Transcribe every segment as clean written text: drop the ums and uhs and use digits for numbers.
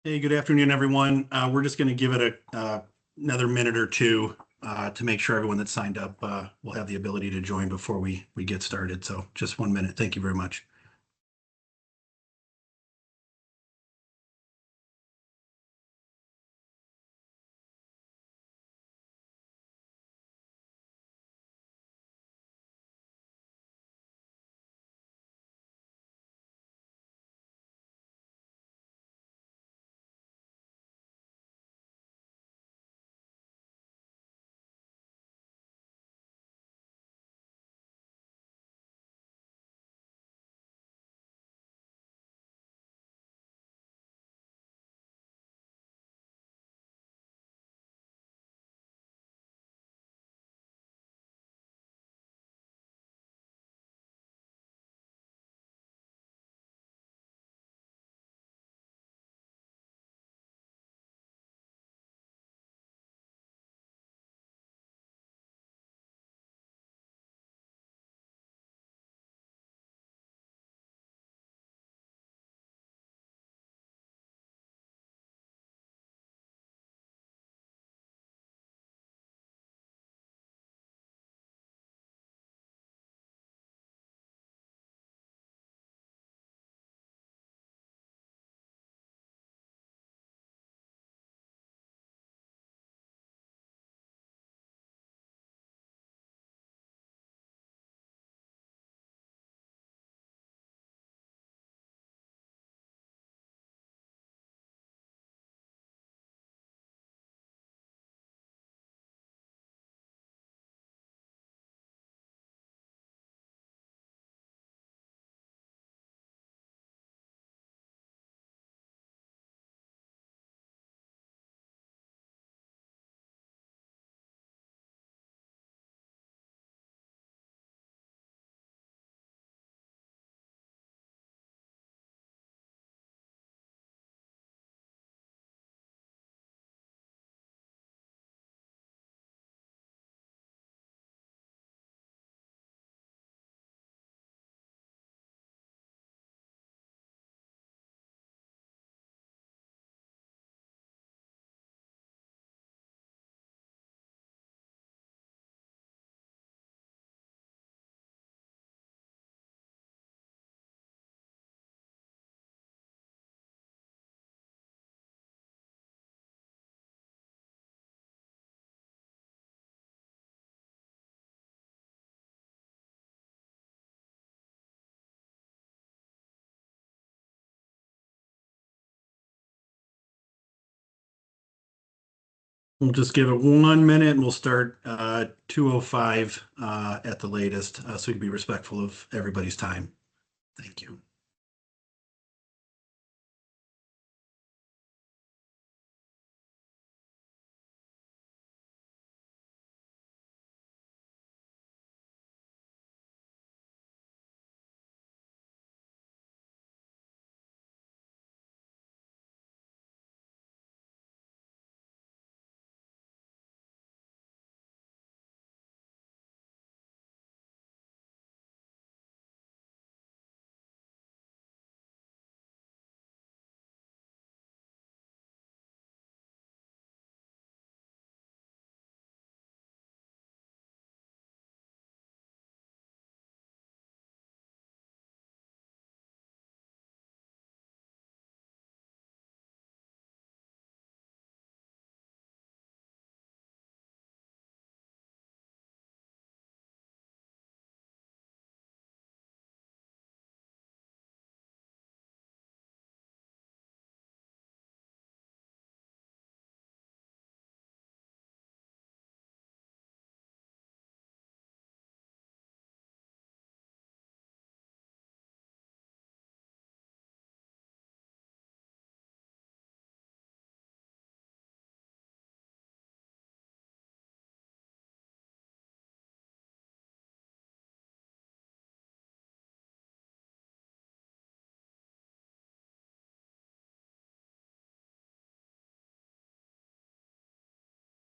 Hey, good afternoon, everyone. We're just going to give it another minute or two to make sure everyone that signed up will have the ability to join before we get started. So just 1 minute. Thank you very much. We'll just give it 1 minute and we'll start 2:05 at the latest so we can be respectful of everybody's time. Thank you.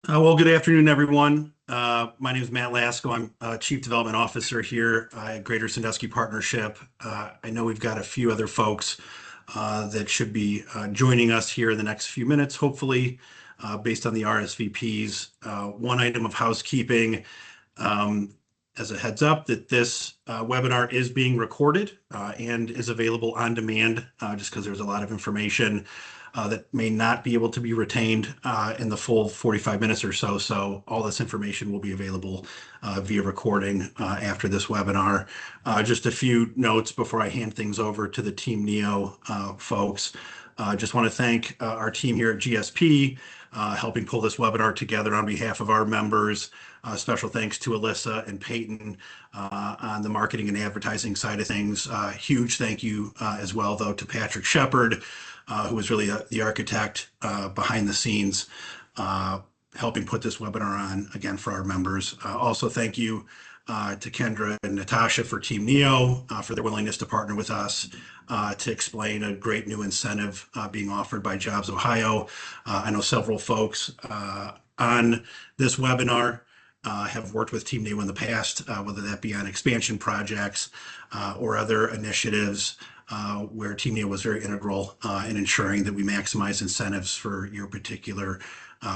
Well, good afternoon, everyone. My name is Matt Lasko. I'm Chief Development Officer here at Greater Sandusky Partnership. I know we've got a few other folks that should be joining us here in the next few minutes, hopefully, based on the RSVPs. One item of housekeeping. Um, as a heads up that this webinar is being recorded and is available on demand just because there's a lot of information that may not be able to be retained in the full 45 minutes or so. So all this information will be available via recording after this webinar. Just a few notes before I hand things over to the Team Neo folks. Just want to thank our team here at GSP helping pull this webinar together on behalf of our members. Special thanks to Alyssa and Peyton on the marketing and advertising side of things. Huge thank you as well, though, to Patrick Shepard, who was really the architect behind the scenes, helping put this webinar on again for our members. Also, thank you to Kendra and Natasha for Team Neo for their willingness to partner with us to explain a great new incentive being offered by JobsOhio. I know several folks on this webinar have worked with Team Neo in the past, whether that be on expansion projects or other initiatives where Team Neo was very integral in ensuring that we maximize incentives for your particular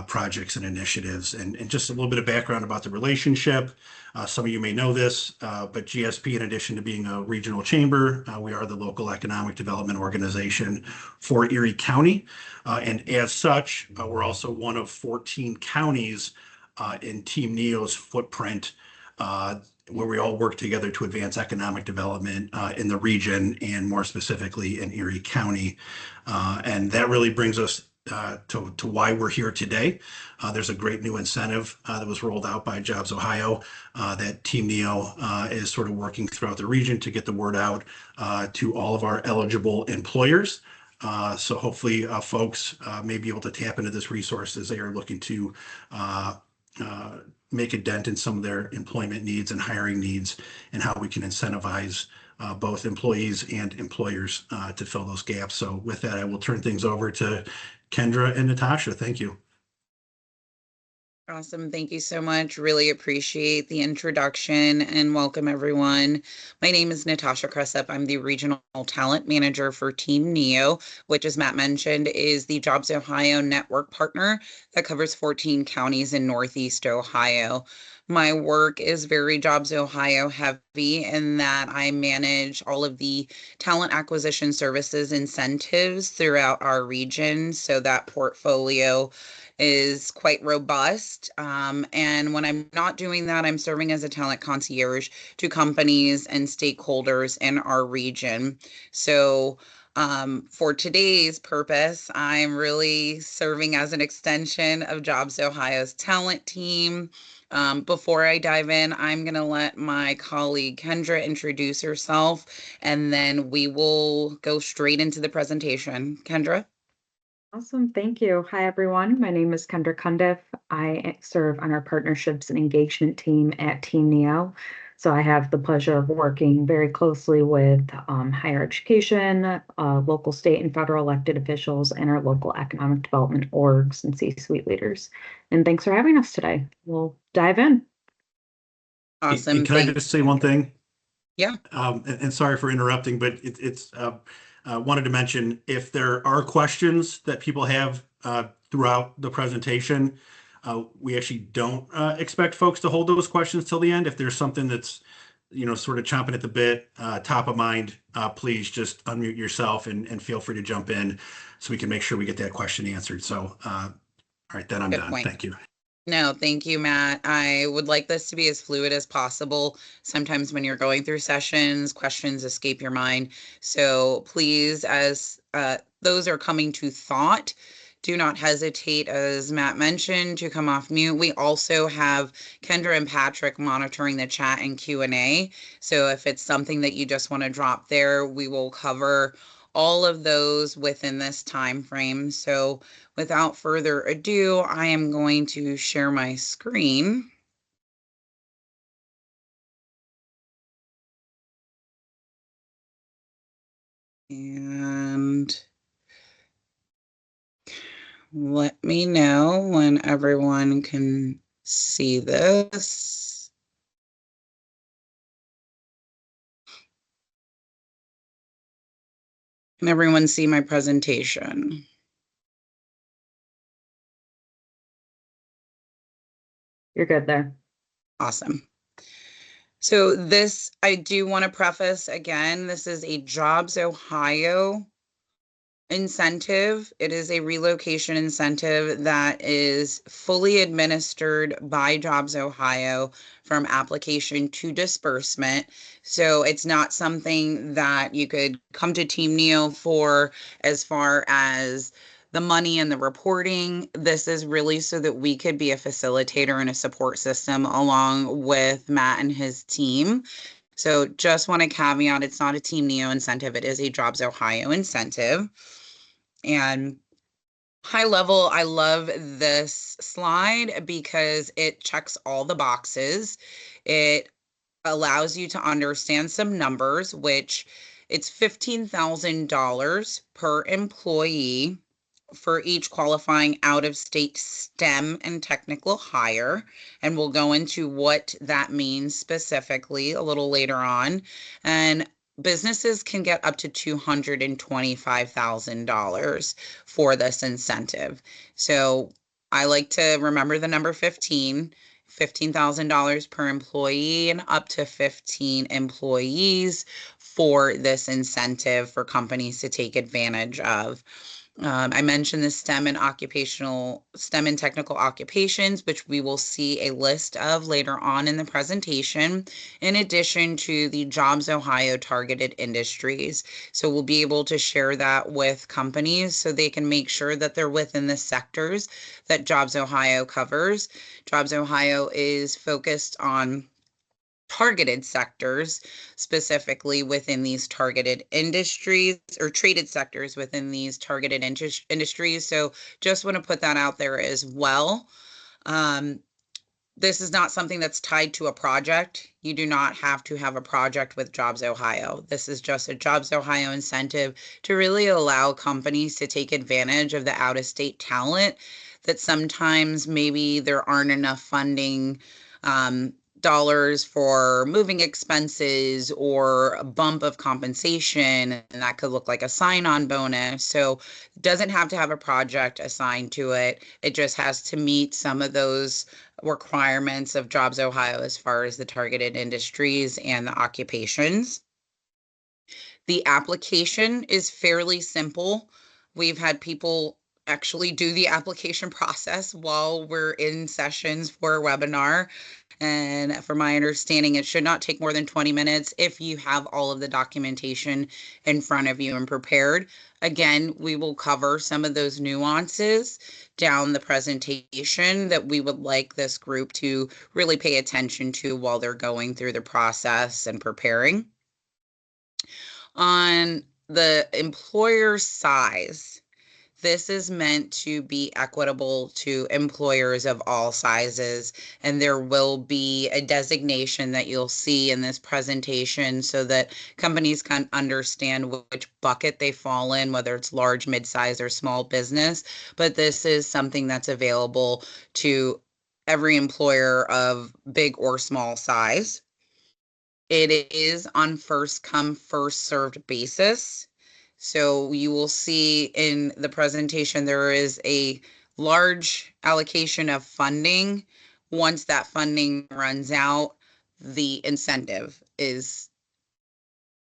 projects and initiatives. And just a little bit of background about the relationship. Some of you may know this, but GSP, in addition to being a regional chamber, we are the local economic development organization for Erie County. And as such, we're also one of 14 counties in Team Neo's footprint, where we all work together to advance economic development in the region and more specifically in Erie County. And that really brings us to why we're here today. There's a great new incentive that was rolled out by JobsOhio that Team Neo is sort of working throughout the region to get the word out to all of our eligible employers. So hopefully folks may be able to tap into this resource as they are looking to make a dent in some of their employment needs and hiring needs and how we can incentivize both employees and employers to fill those gaps. So with that, I will turn things over to Kendra and Natasha. Thank you. Awesome. Thank you so much. Really appreciate the introduction and welcome everyone. My name is Natasha Cressup. I'm the Regional Talent Manager for Team Neo, which, as Matt mentioned, is the JobsOhio network partner that covers 14 counties in Northeast Ohio. My work is very JobsOhio heavy in that I manage all of the talent acquisition services incentives throughout our region. So that portfolio is quite robust. And when I'm not doing that, I'm serving as a talent concierge to companies and stakeholders in our region. So for today's purpose, I'm really serving as an extension of JobsOhio's talent team. Before I dive in, I'm going to let my colleague Kendra introduce herself, and then we will go straight into the presentation. Kendra? Awesome. Thank you. Hi, everyone. My name is Kendra Cundiff. I serve on our partnerships and engagement team at Team Neo. So I have the pleasure of working very closely with higher education, local, state, and federal elected officials, and our local economic development orgs and C-suite leaders. And thanks for having us today. We'll dive in. Awesome. And can I just say one thing? Yeah. And sorry for interrupting, but it's wanted to mention if there are questions that people have throughout the presentation, we actually don't expect folks to hold those questions till the end. If there's something that's, sort of chomping at the bit, top of mind, please just unmute yourself and feel free to jump in so we can make sure we get that question answered. So, all right, then I'm done. Thank you. No, thank you, Matt. I would like this to be as fluid as possible. Sometimes when you're going through sessions, questions escape your mind. So please, as those are coming to thought, do not hesitate, as Matt mentioned, to come off mute. We also have Kendra and Patrick monitoring the chat and Q&A. So if it's something that you just want to drop there, we will cover all of those within this time frame. So without further ado, I am going to share my screen. And let me know when everyone can see this. Can everyone see my presentation? You're good there. Awesome. So this, I do want to preface again, this is a Jobs Ohio incentive. It is a relocation incentive that is fully administered by Jobs Ohio from application to disbursement. So it's not something that you could come to Team Neo for as far as the money and the reporting. This is really so that we could be a facilitator and a support system along with Matt and his team. So just want to caveat, it's not a Team Neo incentive. It is a Jobs Ohio incentive. And high level, I love this slide because it checks all the boxes. It allows you to understand some numbers, which it's $15,000 per employee for each qualifying out-of-state STEM and technical hire. And we'll go into what that means specifically a little later on. And businesses can get up to $225,000 for this incentive. So I like to remember the number 15. $15,000 per employee and up to 15 employees for this incentive for companies to take advantage of. I mentioned the STEM and technical occupations, which we will see a list of later on in the presentation, in addition to the Jobs Ohio targeted industries. So we'll be able to share that with companies so they can make sure that they're within the sectors that Jobs Ohio covers. Jobs Ohio is focused on targeted sectors, specifically within these targeted industries or traded sectors within these targeted industries. So just want to put that out there as well. This is not something that's tied to a project. You do not have to have a project with Jobs Ohio. This is just a Jobs Ohio incentive to really allow companies to take advantage of the out-of-state talent that sometimes maybe there aren't enough funding dollars for moving expenses or a bump of compensation, and that could look like a sign-on bonus. So it doesn't have to have a project assigned to it. It just has to meet some of those requirements of Jobs Ohio as far as the targeted industries and the occupations. The application is fairly simple. We've had people actually do the application process while we're in sessions for a webinar. And from my understanding, it should not take more than 20 minutes if you have all of the documentation in front of you and prepared. Again, we will cover some of those nuances down the presentation that we would like this group to really pay attention to while they're going through the process and preparing. On the employer size, this is meant to be equitable to employers of all sizes, and there will be a designation that you'll see in this presentation so that companies can understand which bucket they fall in, whether it's large, mid-size, or small business. But this is something that's available to every employer of big or small size. It is on first come, first served basis. So you will see in the presentation, there is a large allocation of funding. Once that funding runs out, the incentive is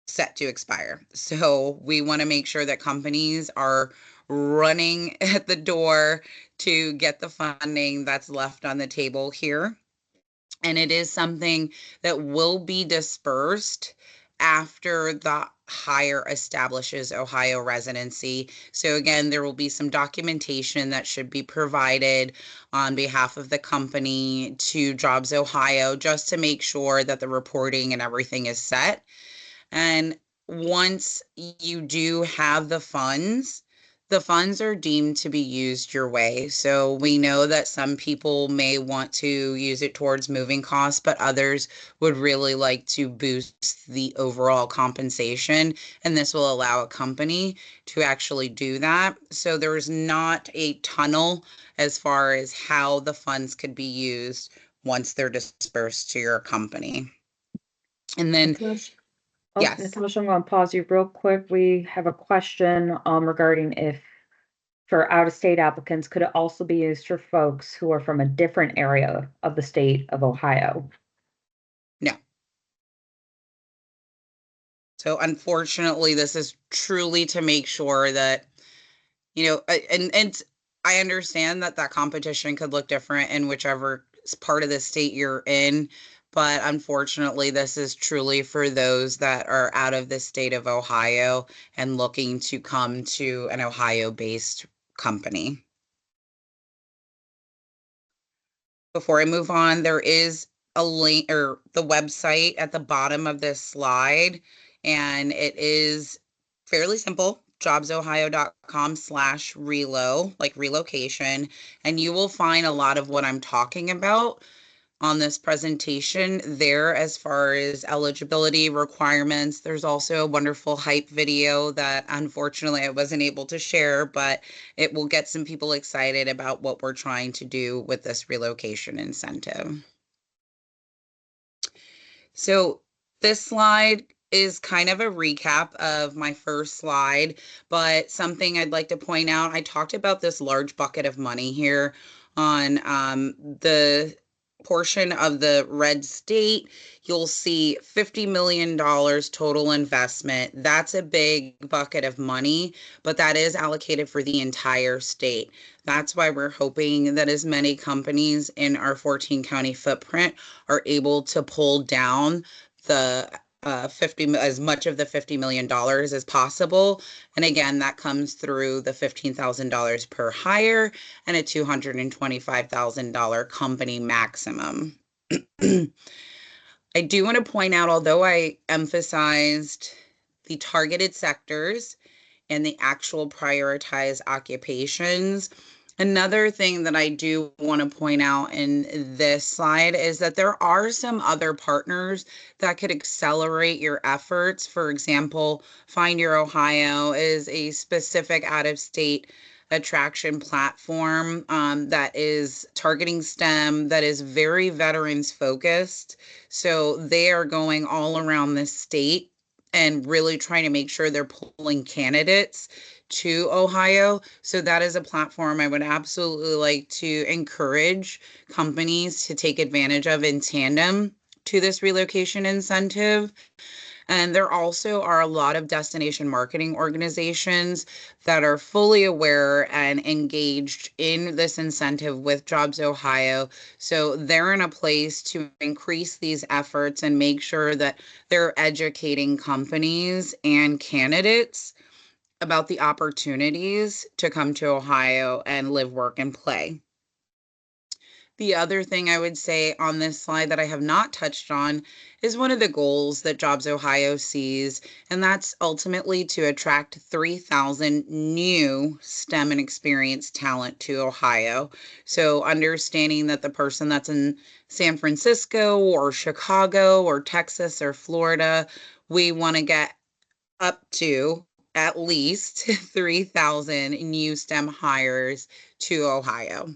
set to expire. So we want to make sure that companies are running at the door to get the funding that's left on the table here. And it is something that will be dispersed after the hire establishes Ohio residency. So again, there will be some documentation that should be provided on behalf of the company to Jobs Ohio just to make sure that the reporting and everything is set. And once you do have the funds are deemed to be used your way. So we know that some people may want to use it towards moving costs, but others would really like to boost the overall compensation. And this will allow a company to actually do that. So there's not a tunnel as far as how the funds could be used once they're dispersed to your company. And then Oh, Yes. Natasha, I'm going to pause you real quick. We have a question regarding if for out-of-state applicants, could it also be used for folks who are from a different area of the state of Ohio? No. So unfortunately, this is truly to make sure that, and I understand that that competition could look different in whichever part of the state you're in, but unfortunately, this is truly for those that are out of the state of Ohio and looking to come to an Ohio-based company. Before I move on, there is a link or the website at the bottom of this slide, and it is fairly simple, jobsohio.com/relo, like relocation, and you will find a lot of what I'm talking about on this presentation there as far as eligibility requirements. There's also a wonderful hype video that unfortunately I wasn't able to share, but it will get some people excited about what we're trying to do with this relocation incentive. So this slide is kind of a recap of my first slide, but something I'd like to point out, I talked about this large bucket of money here on the portion of the red state. You'll see $50 million total investment. That's a big bucket of money, but that is allocated for the entire state. That's why we're hoping that as many companies in our 14 county footprint are able to pull down the 50 as much of the $50 million as possible. And again, that comes through the $15,000 per hire and a $225,000 company maximum. I do want to point out, although I emphasized the targeted sectors and the actual prioritized occupations, another thing that I do want to point out in this slide is that there are some other partners that could accelerate your efforts. For example, Find Your Ohio is a specific out-of-state attraction platform that is targeting STEM, that is very veterans focused. So they are going all around the state and really trying to make sure they're pulling candidates to Ohio. So that is a platform I would absolutely like to encourage companies to take advantage of in tandem to this relocation incentive. And there also are a lot of destination marketing organizations that are fully aware and engaged in this incentive with Jobs Ohio. So they're in a place to increase these efforts and make sure that they're educating companies and candidates about the opportunities to come to Ohio and live, work, and play. The other thing I would say on this slide that I have not touched on is one of the goals that Jobs Ohio sees, and that's ultimately to attract 3,000 new STEM and experienced talent to Ohio. So understanding that the person that's in San Francisco or Chicago or Texas or Florida, we want to get up to at least 3,000 new STEM hires to Ohio.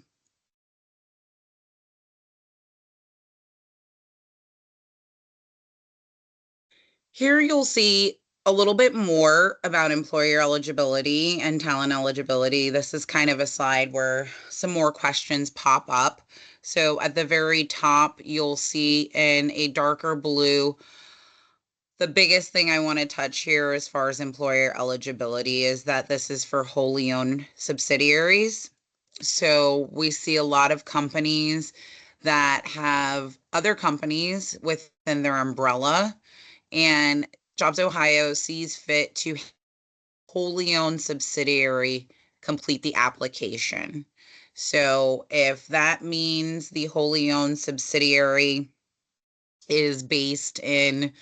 Here you'll see a little bit more about employer eligibility and talent eligibility. This is kind of a slide where some more questions pop up. So at the very top, you'll see in a darker blue, the biggest thing I want to touch here as far as employer eligibility is that this is for wholly owned subsidiaries. So we see a lot of companies that have other companies within their umbrella, and Jobs Ohio sees fit to wholly owned subsidiary complete the application. So if that means the wholly owned subsidiary is based in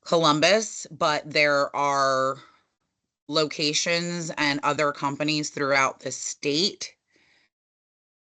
Columbus, but there are locations and other companies throughout the state,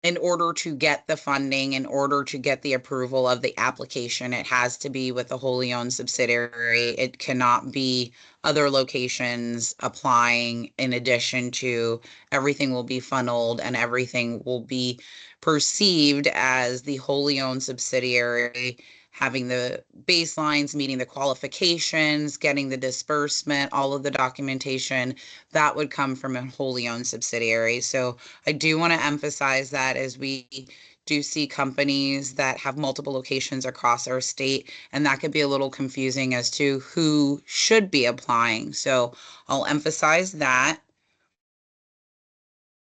in order to get the funding, in order to get the approval of the application, it has to be with a wholly owned subsidiary. It cannot be other locations applying in addition to. Everything will be funneled and everything will be perceived as the wholly owned subsidiary having the baselines, meeting the qualifications, getting the disbursement, all of the documentation, that would come from a wholly owned subsidiary. So I do want to emphasize that as we do see companies that have multiple locations across our state, and that could be a little confusing as to who should be applying. So I'll emphasize that.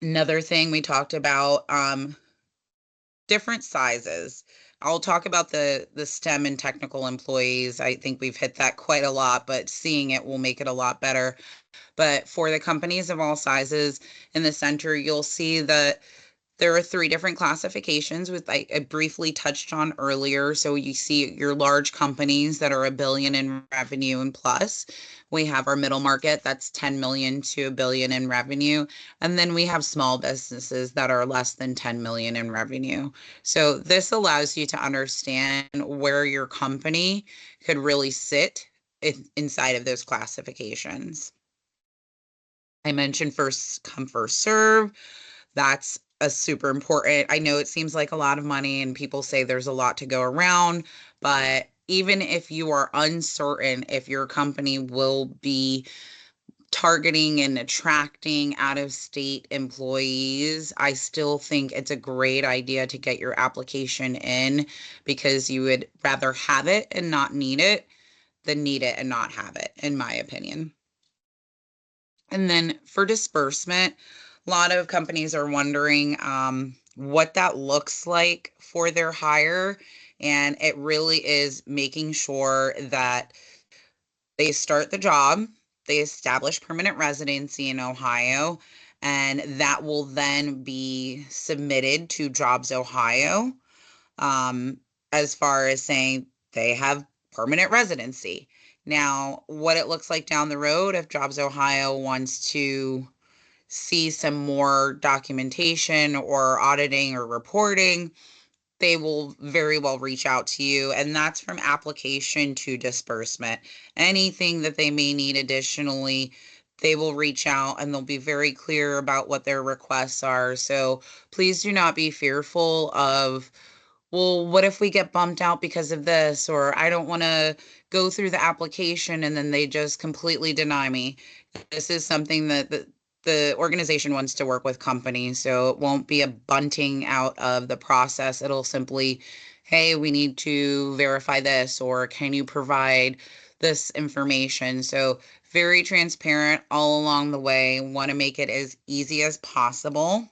Another thing we talked about, different sizes. I'll talk about the STEM and technical employees. I think we've hit that quite a lot, but seeing it will make it a lot better. But for the companies of all sizes in the center, you'll see that there are three different classifications, with I briefly touched on earlier. So you see your large companies that are $1 billion in revenue and plus. We have our middle market that's 10 million to $1 billion in revenue. And then we have small businesses that are less than 10 million in revenue. So this allows you to understand where your company could really sit inside of those classifications. I mentioned first come, first serve. That's a super important. I know it seems like a lot of money and people say there's a lot to go around, but even if you are uncertain if your company will be targeting and attracting out of state employees, I still think it's a great idea to get your application in, because you would rather have it and not need it than need it and not have it, in my opinion. And then for disbursement, a lot of companies are wondering what that looks like for their hire. And it really is making sure that they start the job, they establish permanent residency in Ohio, and that will then be submitted to Jobs Ohio, um, as far as saying they have permanent residency. Now, what it looks like down the road, if Jobs Ohio wants to see some more documentation or auditing or reporting, they will very well reach out to you. And that's from application to disbursement. Anything that they may need additionally, they will reach out and they'll be very clear about what their requests are. So please do not be fearful of, well, what if we get bumped out because of this? Or I don't want to go through the application and then they just completely deny me. This is something that the organization wants to work with companies, so it won't be a bunting out of the process. It'll simply, hey, we need to verify this, or can you provide this information? So very transparent all along the way. Want to make it as easy as possible.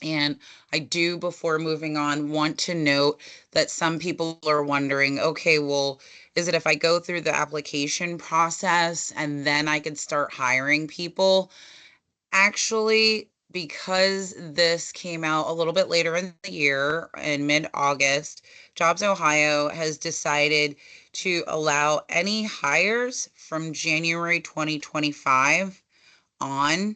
And I do, before moving on, want to note that some people are wondering, okay, well, is it if I go through the application process and then I could start hiring people? Actually, because this came out a little bit later in the year, in mid-August, Jobs Ohio has decided to allow any hires from January 2025 on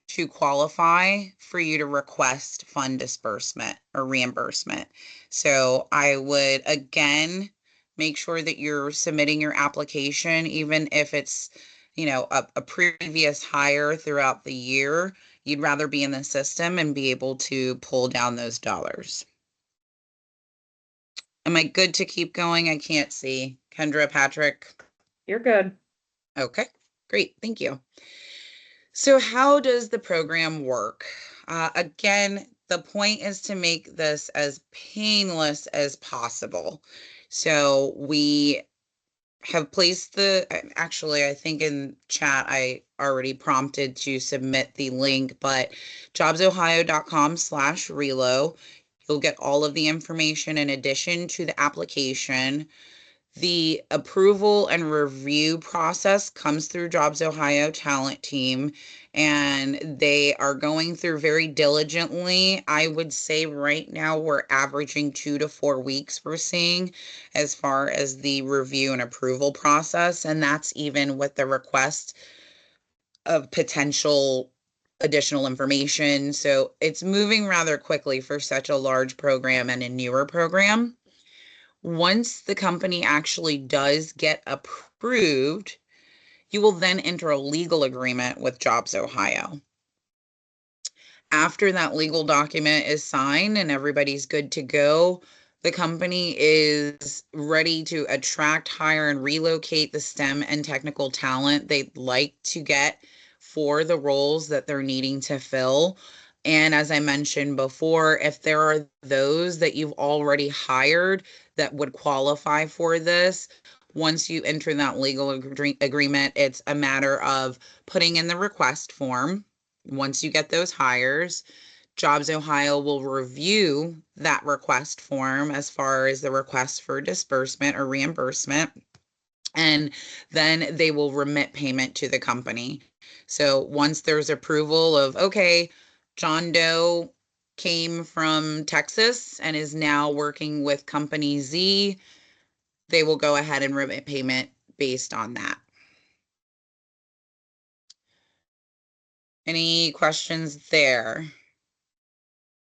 to qualify for you to request fund disbursement or reimbursement. So I would again make sure that you're submitting your application, even if it's, a previous hire throughout the year. You'd rather be in the system and be able to pull down those dollars. Am I good to keep going? I can't see. Kendra, Patrick? You're good. Okay, great. Thank you. So how does the program work? Again, the point is to make this as painless as possible. So we have placed actually, I think in chat, I already prompted to submit the link, but jobsohio.com/relo. You'll get all of the information in addition to the application. The approval and review process comes through Jobs Ohio talent team, and they are going through very diligently. I would say right now we're averaging 2 to 4 weeks we're seeing as far as the review and approval process, and that's even with the request of potential additional information. So it's moving rather quickly for such a large program and a newer program. Once the company actually does get approved, you will then enter a legal agreement with Jobs Ohio. After that legal document is signed and everybody's good to go, The company is ready to attract, hire, and relocate the STEM and technical talent they'd like to get for the roles that they're needing to fill. And as I mentioned before, if there are those that you've already hired that would qualify for this, once you enter that legal agreement, it's a matter of putting in the request form. Once you get those hires, Jobs Ohio will review that request form as far as the request for disbursement or reimbursement, and then they will remit payment to the company. So once there's approval of, okay, John Doe came from Texas and is now working with company Z, they will go ahead and remit payment based on that. Any questions there?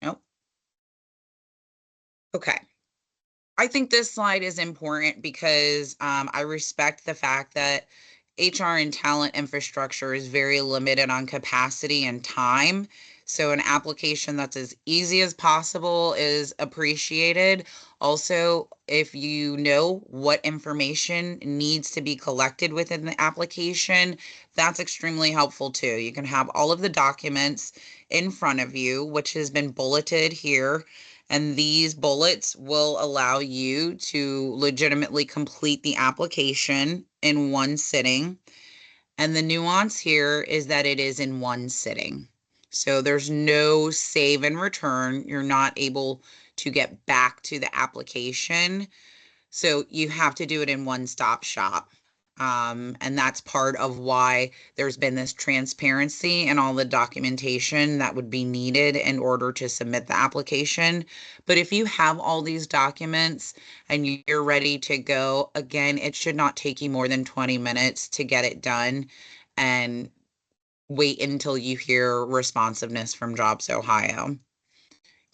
Nope. Okay. I think this slide is important because I respect the fact that HR and talent infrastructure is very limited on capacity and time. So an application that's as easy as possible is appreciated. Also, if you know what information needs to be collected within the application, that's extremely helpful too. You can have all of the documents in front of you, which has been bulleted here, and these bullets will allow you to legitimately complete the application in one sitting. And the nuance here is that it is in one sitting. So there's no save and return. You're not able to get back to the application. So you have to do it in one-stop shop. And that's part of why there's been this transparency and all the documentation that would be needed in order to submit the application. But if you have all these documents and you're ready to go, again, it should not take you more than 20 minutes to get it done, and wait until you hear responsiveness from Jobs Ohio.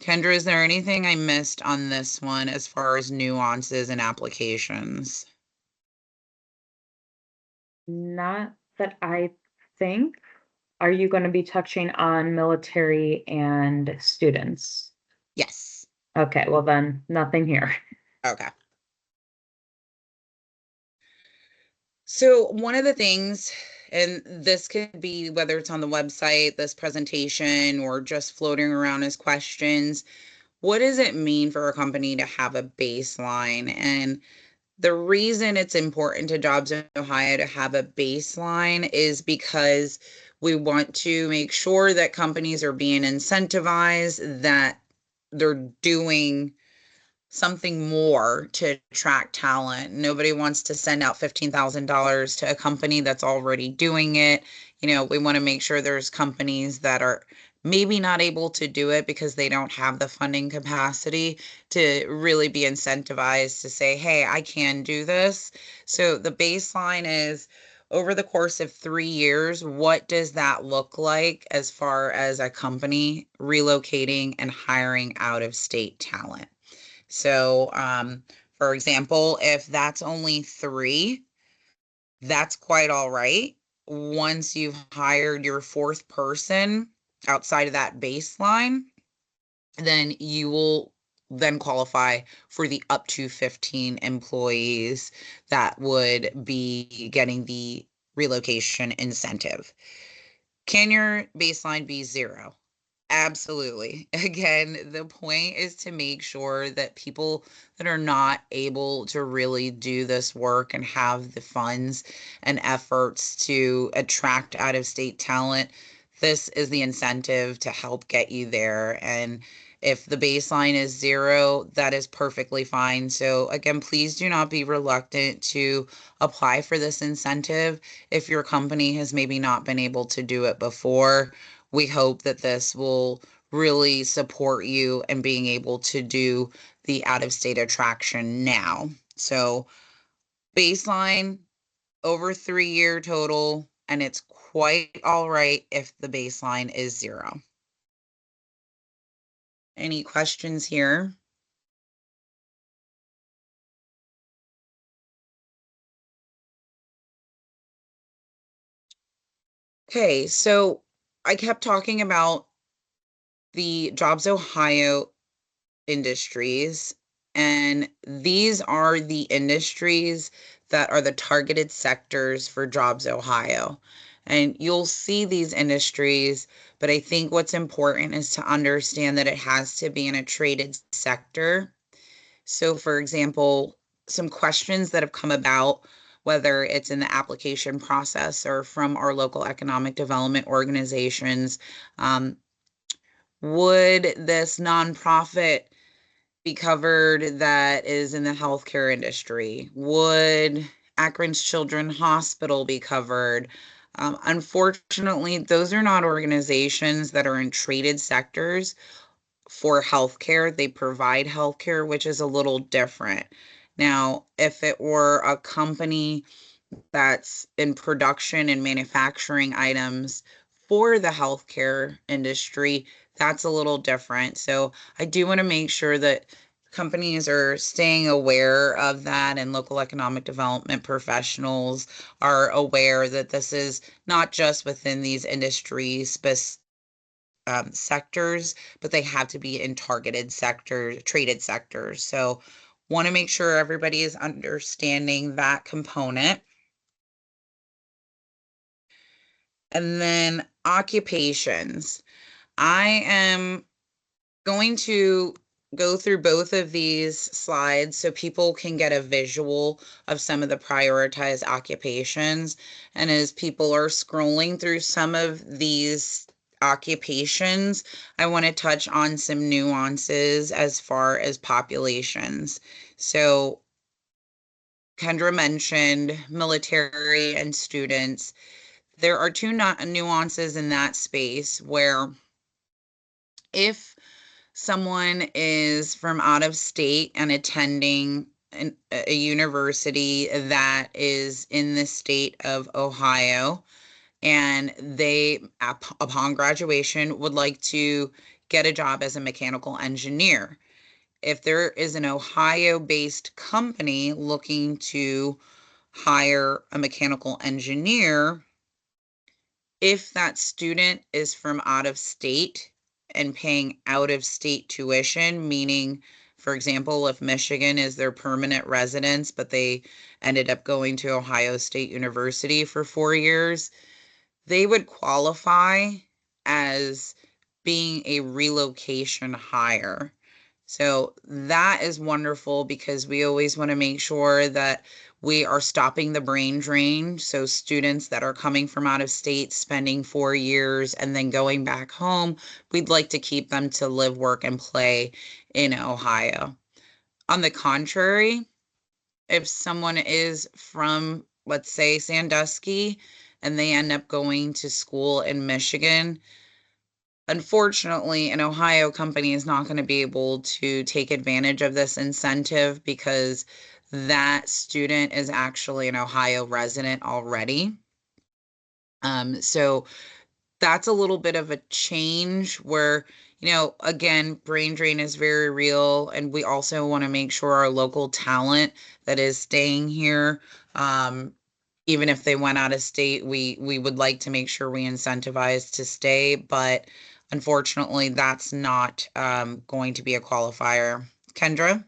Kendra, is there anything I missed on this one as far as nuances and applications? Not that I think. Are you going to be touching on military and students? Yes. Okay, well then, nothing here. Okay. So one of the things, and this could be whether it's on the website, this presentation, or just floating around as questions, what does it mean for a company to have a baseline? And the reason it's important to Jobs Ohio to have a baseline is because we want to make sure that companies are being incentivized, that they're doing something more to attract talent. Nobody wants to send out $15,000 to a company that's already doing it. We want to make sure there's companies that are maybe not able to do it because they don't have the funding capacity to really be incentivized to say, hey, I can do this. So the baseline is, over the course of 3 years, what does that look like as far as a company relocating and hiring out of state talent? So, for example, if that's only 3, that's quite all right. Once you've hired your 4th person outside of that baseline, then you will then qualify for the up to 15 employees that would be getting the relocation incentive. Can your baseline be 0? Absolutely. Again, the point is to make sure that people that are not able to really do this work and have the funds and efforts to attract out of state talent, this is the incentive to help get you there. And if the baseline is 0, that is perfectly fine. So again, please do not be reluctant to apply for this incentive if your company has maybe not been able to do it before. We hope that this will really support you in being able to do the out of state attraction now. So baseline over 3-year total, and it's quite all right if the baseline is 0. Any questions here? Okay, so I kept talking about the Jobs Ohio industries. And these are the industries that are the targeted sectors for Jobs Ohio. And you'll see these industries, but I think what's important is to understand that it has to be in a traded sector. So, for example, some questions that have come about, whether it's in the application process or from our local economic development organizations, um, would this nonprofit be covered that is in the healthcare industry? Would Akron's Children's Hospital be covered? Unfortunately, those are not organizations that are in traded sectors for healthcare. They provide healthcare, which is a little different. Now, if it were a company that's in production and manufacturing items for the healthcare industry, that's a little different. So I do want to make sure that companies are staying aware of that, and local economic development professionals are aware that this is not just within these industry sectors, but they have to be in targeted sectors, traded sectors. So want to make sure everybody is understanding that component. And then occupations. I am going to go through both of these slides so people can get a visual of some of the prioritized occupations. And as people are scrolling through some of these occupations, I want to touch on some nuances as far as populations. So Kendra mentioned military and students. There are two nuances in that space where if someone is from out of state and attending a university that is in the state of Ohio, and they, upon graduation, would like to get a job as a mechanical engineer. If there is an Ohio-based company looking to hire a mechanical engineer, if that student is from out of state and paying out of state tuition, meaning, for example, if Michigan is their permanent residence, but they ended up going to Ohio State University for 4 years, they would qualify as being a relocation hire. So that is wonderful because we always want to make sure that we are stopping the brain drain. So students that are coming from out of state, spending 4 years and then going back home, we'd like to keep them to live, work, and play in Ohio. On the contrary, if someone is from, let's say, Sandusky, and they end up going to school in Michigan, unfortunately, an Ohio company is not going to be able to take advantage of this incentive because that student is actually an Ohio resident already. So that's a little bit of a change where, again, brain drain is very real. And we also want to make sure our local talent that is staying here, even if they went out of state, we would like to make sure we incentivize to stay. But unfortunately, that's not going to be a qualifier. Kendra?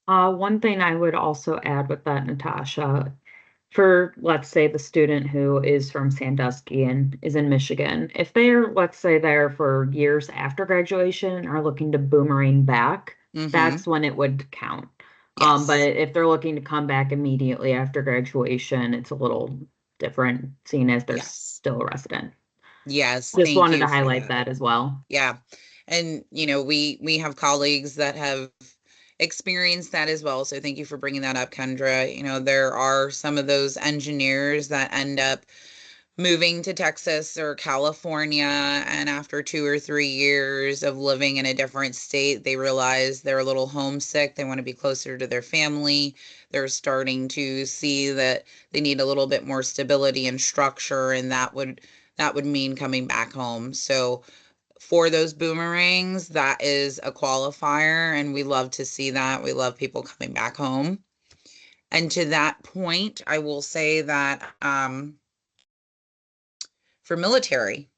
One thing I would also add with that, Natasha, for let's say the student who is from Sandusky and is in Michigan, if they're, let's say, there for years after graduation and are looking to boomerang back, that's when it would count. Yes. But if they're looking to come back immediately after graduation, it's a little different, seeing as they're Yes. still a resident. Yes. Just Thank wanted you to for highlight that as well. Yeah. And, we have colleagues that have experienced that as well. So thank you for bringing that up, Kendra. There are some of those engineers that end up moving to Texas or California, and after 2 or 3 years of living in a different state, they realize they're a little homesick. They want to be closer to their family. They're starting to see that they need a little bit more stability and structure, and that would mean coming back home. So for those boomerangs, that is a qualifier, and we love to see that. We love people coming back home. And to that point, I will say that for military,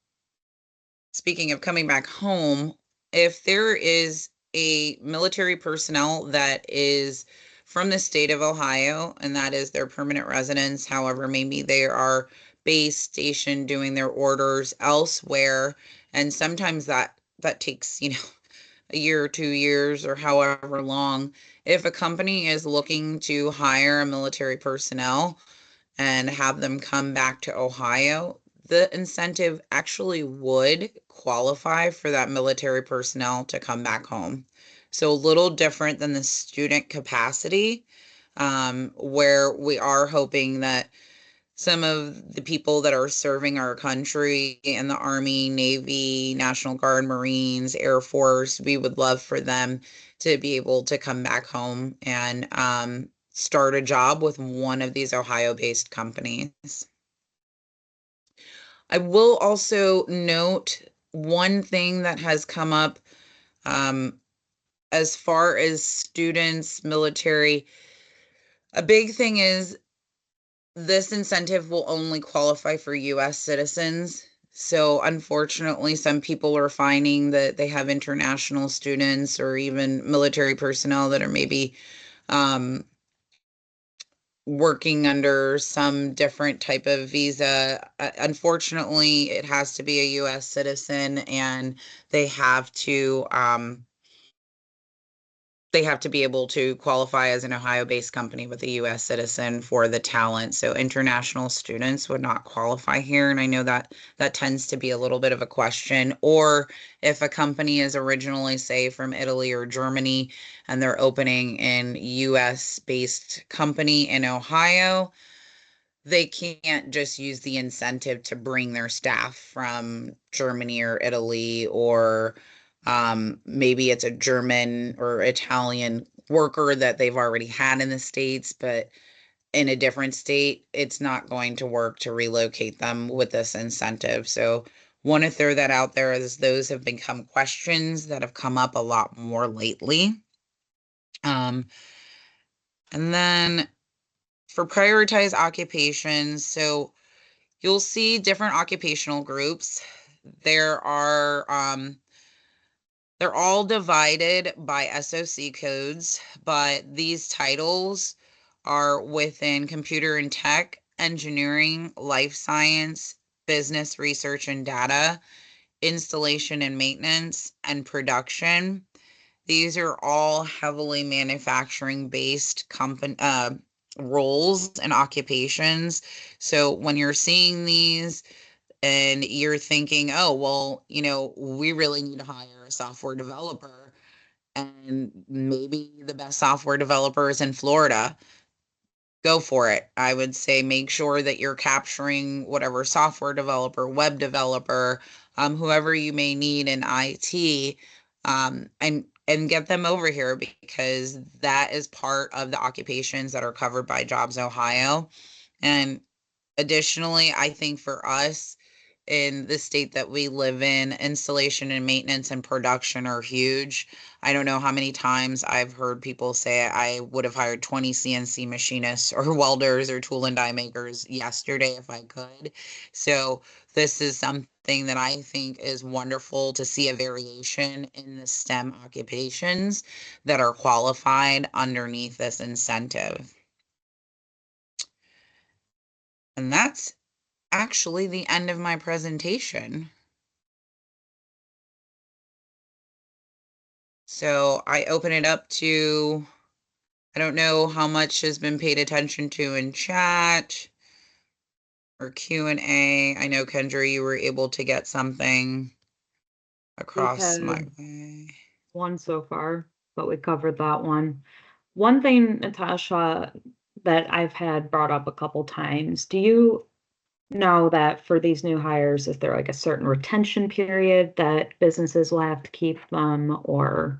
speaking of coming back home, if there is a military personnel that is from the state of Ohio, and that is their permanent residence. However, maybe they are based, stationed, doing their orders elsewhere, and sometimes that takes, a year or 2 years or however long. If a company is looking to hire a military personnel and have them come back to Ohio, the incentive actually would qualify for that military personnel to come back home. So a little different than the student capacity, where we are hoping that some of the people that are serving our country in the Army, Navy, National Guard, Marines, Air Force, we would love for them to be able to come back home and start a job with one of these Ohio-based companies. I will also note one thing that has come up as far as students, military. A big thing is this incentive will only qualify for US citizens. So unfortunately, some people are finding that they have international students or even military personnel that are maybe working under some different type of visa. Unfortunately, it has to be a US citizen, and they have to be able to qualify as an Ohio-based company with a U.S. citizen for the talent. So international students would not qualify here. And I know that that tends to be a little bit of a question. Or if a company is originally, say, from Italy or Germany, and they're opening an U.S.-based company in Ohio, they can't just use the incentive to bring their staff from Germany or Italy, or maybe it's a German or Italian worker that they've already had in the States, but in a different state. It's not going to work to relocate them with this incentive. So, want to throw that out there, as those have become questions that have come up a lot more lately. And then for prioritized occupations, so you'll see different occupational groups. There are they're all divided by SOC codes, but these titles are within computer and tech, engineering, life science, business research and data, installation and maintenance, and production. These are all heavily manufacturing based company roles and occupations. So when you're seeing these and you're thinking, oh, well, we really need to hire a software developer, and maybe the best software developer is in Florida, go for it. I would say make sure that you're capturing whatever software developer, web developer, whoever you may need in IT, and get them over here, because that is part of the occupations that are covered by Jobs Ohio. And additionally, I think for us in the state that we live in, installation and maintenance and production are huge. I don't know how many times I've heard people say I would have hired 20 CNC machinists or welders or tool and die makers yesterday if I could. So this is something that I think is wonderful, to see a variation in the STEM occupations that are qualified underneath this incentive. And that's actually the end of my presentation. So I open it up to, I don't know how much has been paid attention to in chat or Q&A. I know, Kendra, you were able to get something We've across my had way. one so far, but we covered that one. One thing, Natasha, that I've had brought up a couple times, do you know that for these new hires, is there like a certain retention period that businesses will have to keep them, or?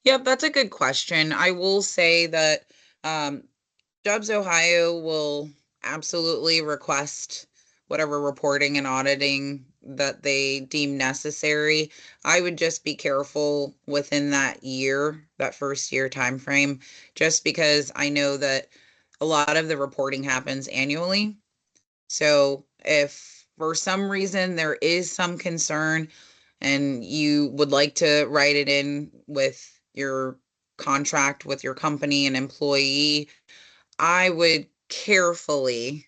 Yep, that's a good question. I will say that um, Jobs Ohio will absolutely request whatever reporting and auditing that they deem necessary. I would just be careful within that year, that first year time frame, just because I know that a lot of the reporting happens annually. So if for some reason there is some concern, and you would like to write it in with your contract with your company and employee, I would carefully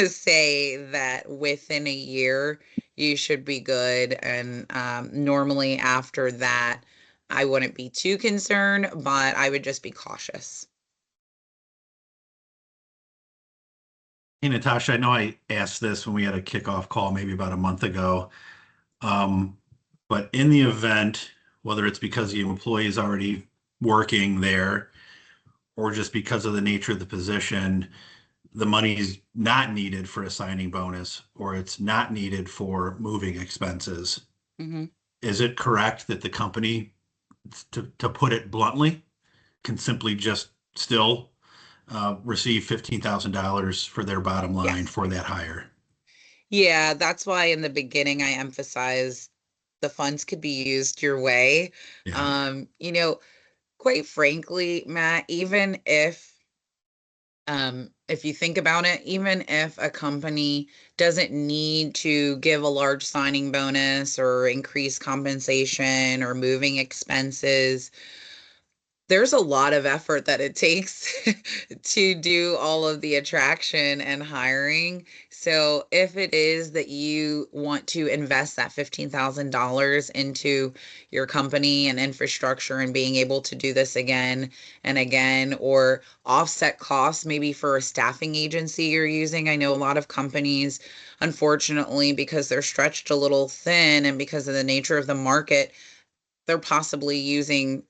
say that within a year you should be good. And normally after that, I wouldn't be too concerned, but I would just be cautious. Hey, Natasha, I know I asked this when we had a kickoff call maybe about a month ago. Um, but in the event, whether it's because the employee is already working there or just because of the nature of the position, the money is not needed for a signing bonus or it's not needed for moving expenses. Hmm. Is it correct that the company, to put it bluntly, can simply just still receive $15,000 for their bottom line Yes. for that hire? Yeah, that's why in the beginning I emphasized the funds could be used your way. Yeah. You know, quite frankly, Matt, even if you think about it, even if a company doesn't need to give a large signing bonus or increase compensation or moving expenses, there's a lot of effort that it takes to do all of the attraction and hiring. So if it is that you want to invest that $15,000 into your company and infrastructure and being able to do this again and again, or offset costs maybe for a staffing agency you're using. I know a lot of companies, unfortunately, because they're stretched a little thin and because of the nature of the market, they're possibly using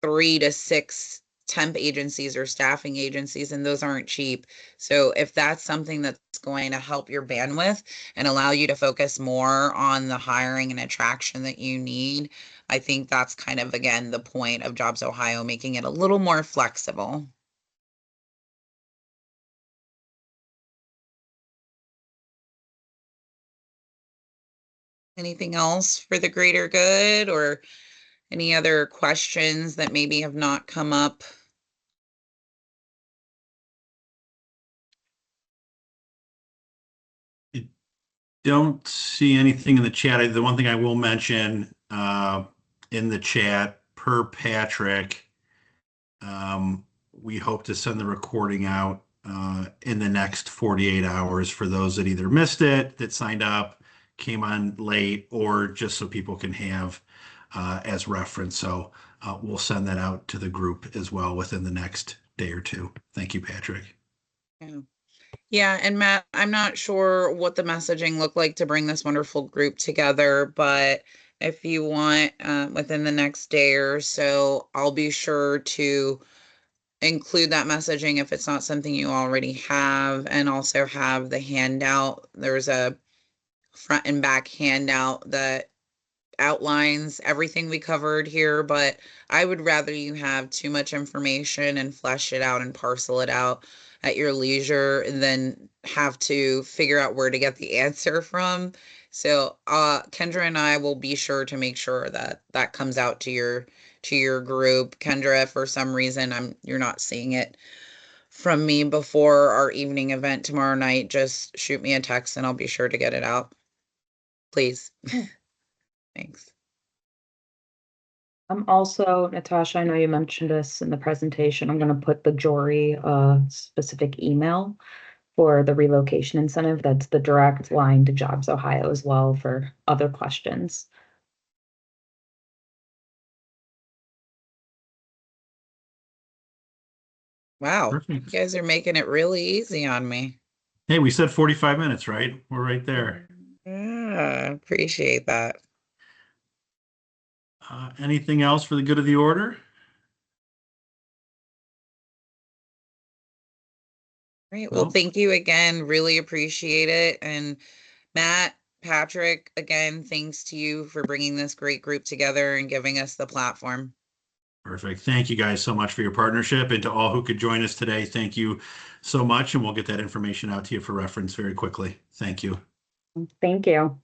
3 to 6 temp agencies or staffing agencies, and those aren't cheap. So if that's something that's going to help your bandwidth and allow you to focus more on the hiring and attraction that you need, I think that's kind of, again, the point of Jobs Ohio, making it a little more flexible. Anything else for the greater good, or any other questions that maybe have not come up? I don't see anything in the chat. The one thing I will mention in the chat, per Patrick, we hope to send the recording out in the next 48 hours for those that either missed it, that signed up, came on late, or just so people can have as reference. So we'll send that out to the group as well within the next day or two. Thank you, Patrick. Yeah. Yeah, and Matt, I'm not sure what the messaging looked like to bring this wonderful group together, but if you want, within the next day or so, I'll be sure to include that messaging if it's not something you already have, and also have the handout. There's a front and back handout that outlines everything we covered here, but I would rather you have too much information and flesh it out and parcel it out at your leisure than have to figure out where to get the answer from. So, Kendra and I will be sure to make sure that that comes out to your group. Kendra, if for some reason you're not seeing it from me before our evening event tomorrow night, just shoot me a text and I'll be sure to get it out. Please. Thanks. I'm also, Natasha, I know you mentioned this in the presentation. I'm going to put the Jory specific email for the relocation incentive. That's the direct line to Jobs Ohio as well for other questions. Wow, you Perfect. guys are making it really easy on me. Hey, we said 45 minutes, right? We're right there. Yeah, appreciate that. Anything else for the good of the order? Great. Well, No, thank you again. Really appreciate it. And Matt, Patrick, again, thanks to you for bringing this great group together and giving us the platform. perfect. Thank you guys so much for your partnership. And to all who could join us today, thank you so much. And we'll get that information out to you for reference very quickly. Thank you. Thank you.